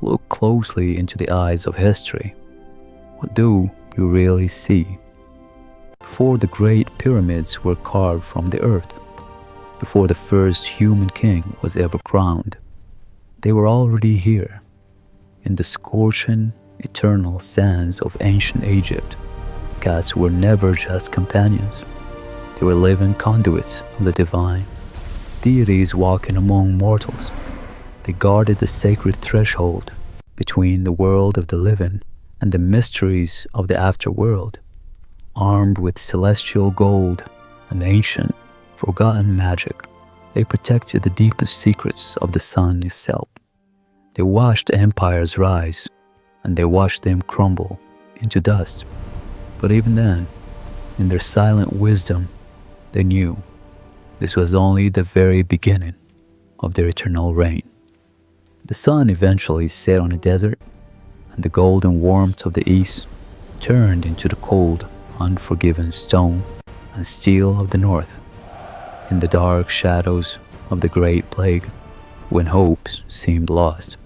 look closely into the eyes of history, what do you really see? Before the great pyramids were carved from the earth, before the first human king was ever crowned, they were already here. In the scorching, eternal sands of ancient Egypt, gods were never just companions. They were living conduits of the divine, deities walking among mortals. They guarded the sacred threshold between the world of the living and the mysteries of the afterworld, armed with celestial gold and ancient, forgotten magic. They protected the deepest secrets of the sun itself. They watched empires rise, and they watched them crumble into dust. But even then, in their silent wisdom, they knew this was only the very beginning of their eternal reign. The sun eventually set on the desert, and the golden warmth of the east turned into the cold, unforgiving stone and steel of the north. In the dark shadows of the great plague, when hopes seemed lost,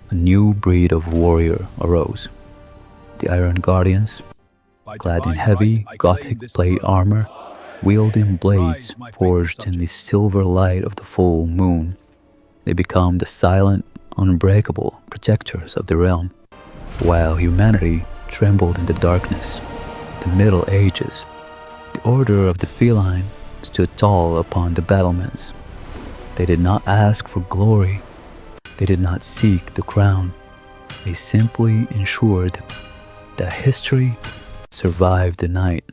a new breed of warrior arose. The Iron Guardians, clad in heavy Gothic plate armor, wielding blades forged in the silver light of the full moon. They become the silent, unbreakable protectors of the realm. While humanity trembled in the darkness, the Middle Ages, the order of the feline stood tall upon the battlements. They did not ask for glory. They did not seek the crown. They simply ensured that history survived the night.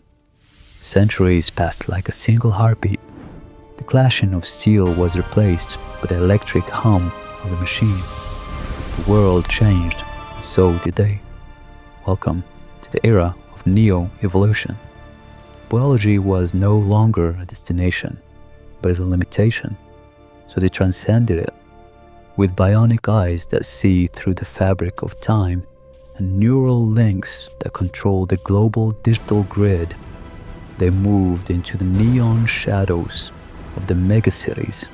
Centuries passed like a single heartbeat. The clashing of steel was replaced by the electric hum of the machine. The world changed, and so did they. Welcome to the era of neo-evolution. Biology was no longer a destination, but a limitation, so they transcended it. With bionic eyes that see through the fabric of time and neural links that control the global digital grid, they moved into the neon shadows of the megacities.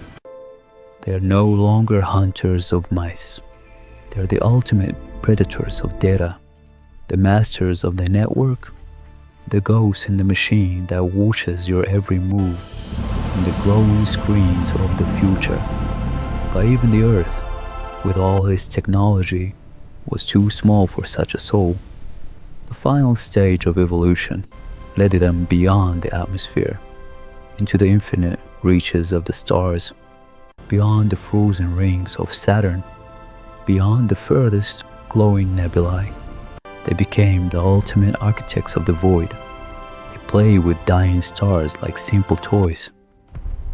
They are no longer hunters of mice. They are the ultimate predators of data, the masters of the network, the ghosts in the machine that watches your every move, and the glowing screens of the future. But even the Earth, with all its technology, was too small for such a soul. The final stage of evolution led them beyond the atmosphere, into the infinite reaches of the stars, beyond the frozen rings of Saturn, beyond the furthest glowing nebulae. They became the ultimate architects of the void. They play with dying stars like simple toys.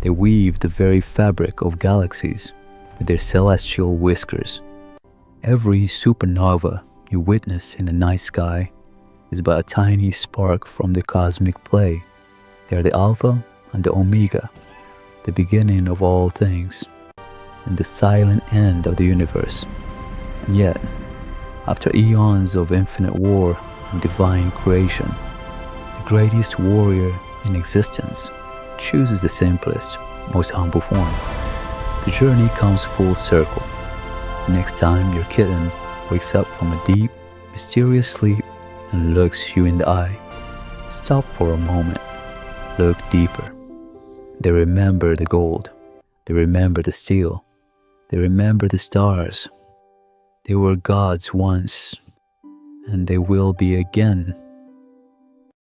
They weave the very fabric of galaxies with their celestial whiskers. Every supernova you witness in the night sky is but a tiny spark from the cosmic play. They are the Alpha and the Omega, the beginning of all things, and the silent end of the universe. And yet, after eons of infinite war and divine creation, the greatest warrior in existence chooses the simplest, most humble form. The journey comes full circle. The next time your kitten wakes up from a deep, mysterious sleep and looks you in the eye, stop for a moment, look deeper. They remember the gold, they remember the steel, they remember the stars. They were gods once, and they will be again.